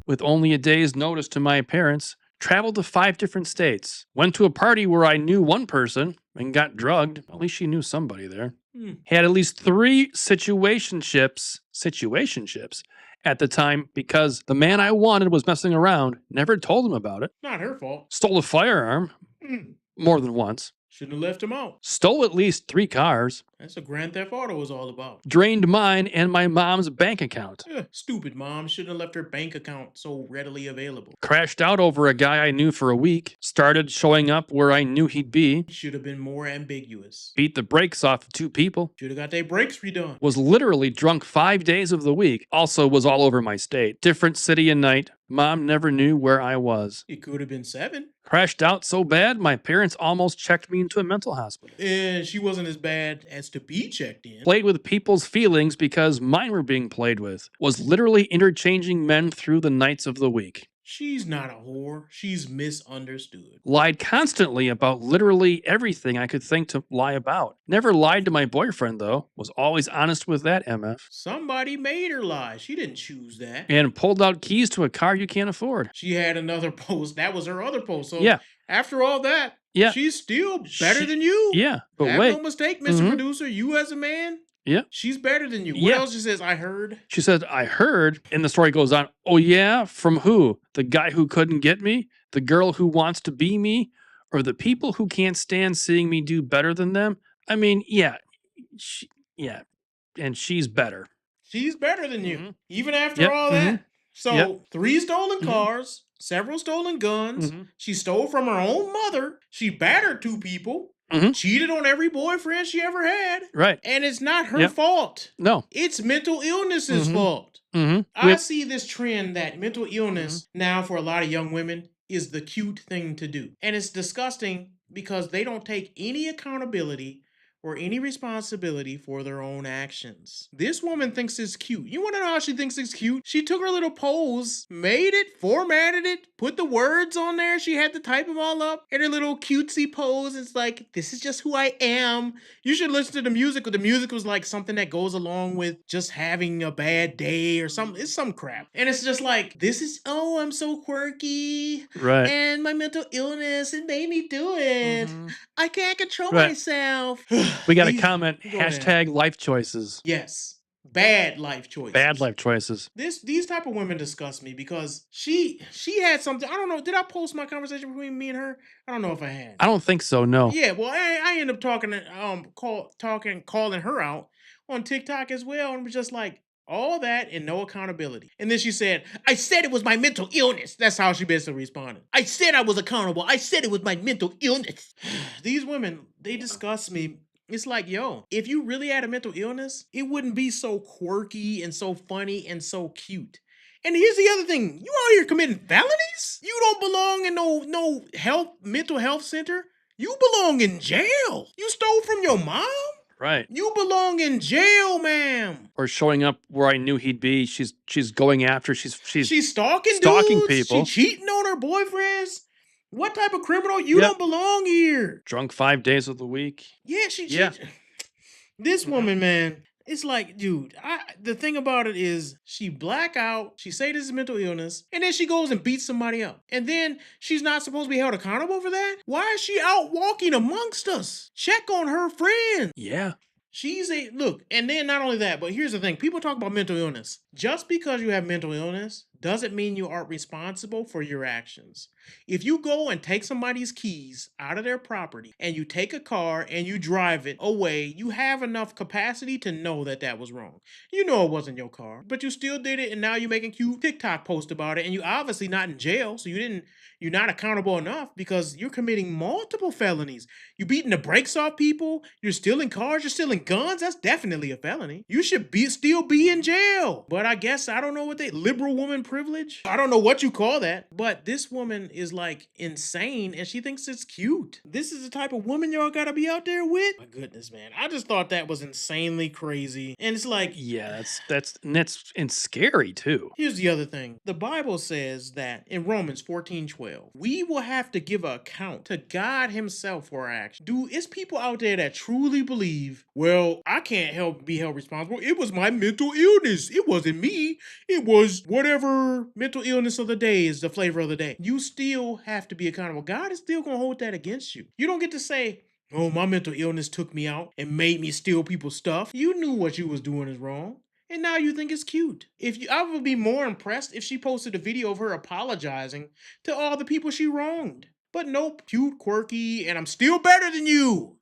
with only a day's notice to my parents, traveled to 5 different states, went to a party where I knew one person and got drugged. At least she knew somebody there. Had at least 3 situationships at the time because the man I wanted was messing around, never told him about it. Not her fault. Stole a firearm more than once. Shouldn't have left him out. Stole at least 3 cars. That's what Grand Theft Auto was all about. Drained mine and my mom's bank account. Stupid mom shouldn't have left her bank account so readily available. Crashed out over a guy I knew for a week. Started showing up where I knew he'd be. Should have been more ambiguous. Beat the brakes off of 2 people. Should have got their brakes redone. Was literally drunk 5 days of the week. Also was all over my state. Different city and night. Mom never knew where I was. It could have been 7. Crashed out so bad, my parents almost checked me into a mental hospital. And she wasn't as bad as to be checked in. Played with people's feelings because mine were being played with. Was literally interchanging men through the nights of the week. She's not a whore. She's misunderstood. Lied constantly about literally everything I could think to lie about. Never lied to my boyfriend, though. Was always honest with that, MF. Somebody made her lie. She didn't choose that. And pulled out keys to a car you can't afford. She had another post. That was her other post. So yeah. After all that, yeah. she's still better than you. Yeah, but Have wait. no mistake, Mr. Producer. You as a man, yeah, she's better than you. What else she says? I heard. She said, I heard. And the story goes on. Oh, yeah? From who? The guy who couldn't get me? The girl who wants to be me? Or the people who can't stand seeing me do better than them? I mean, yeah. And she's better. She's better than you. Even after all that. So 3 stolen cars, several stolen guns. She stole from her own mother. She battered 2 people. Cheated on every boyfriend she ever had. Right. And it's not her fault. No. It's mental illness's fault. I see this trend that mental illness now for a lot of young women is the cute thing to do. And it's disgusting because they don't take any accountability or any responsibility for their own actions. This woman thinks it's cute. You want to know how she thinks it's cute? She took her little pose, made it, formatted it, put the words on there. She had to type them all up in her little cutesy pose. It's like, this is just who I am. You should listen to the music. The music was like something that goes along with just having a bad day or something. It's some crap. And it's just like, this is, oh, I'm so quirky. Right. And my mental illness, it made me do it. I can't control myself. We got a comment, hashtag life choices. Yes. Bad life choices. Bad life choices. These type of women disgust me because she had something. I don't know. Did I post my conversation between me and her? I don't know if I had. I don't think so, no. Yeah, well, I ended up calling her out on TikTok as well, and was just like, all that and no accountability. And then she said, I said it was my mental illness. That's how she basically responded. I said I was accountable. I said it was my mental illness. These women, they disgust me. It's like, yo, if you really had a mental illness, it wouldn't be so quirky and so funny and so cute. And here's the other thing. You out here committing felonies? You don't belong in no mental health center. You belong in jail. You stole from your mom? Right. You belong in jail, ma'am. Or showing up where I knew he'd be. She's going after. She's stalking dudes, people. People. She's cheating on her boyfriends. What type of criminal? You don't belong here. Drunk 5 days of the week. Yeah, this woman, man. It's like, dude, the thing about it is she black out, she say this is mental illness, and then she goes and beats somebody up. And then she's not supposed to be held accountable for that? Why is she out walking amongst us? Check on her friend. Yeah. Look, and then not only that, but here's the thing. People talk about mental illness. Just because you have mental illness doesn't mean you aren't responsible for your actions. If you go and take somebody's keys out of their property and you take a car and you drive it away, you have enough capacity to know that that was wrong. You know it wasn't your car, but you still did it, and now you're making cute TikTok posts about it, and you obviously not in jail, so you're not accountable enough because you're committing multiple felonies. You're beating the brakes off people, you're stealing cars, you're stealing guns. That's definitely a felony. You should still be in jail. But I guess, I don't know what liberal woman privilege? I don't know what you call that. But this woman is like insane and she thinks it's cute. This is the type of woman y'all gotta be out there with? My goodness, man. I just thought that was insanely crazy. And it's like... Yeah, that's scary too. Here's the other thing. The Bible says that in Romans 14:12, we will have to give an account to God himself for our actions. Dude, it's people out there that truly believe, well, I can't be held responsible. It was my mental illness. It wasn't wasn't me. It was whatever mental illness of the day is the flavor of the day. You still have to be accountable. God is still going to hold that against you. You don't get to say, oh, my mental illness took me out and made me steal people's stuff. You knew what you was doing is wrong. And now you think it's cute. I would be more impressed if she posted a video of her apologizing to all the people she wronged. But nope, cute, quirky, and I'm still better than you.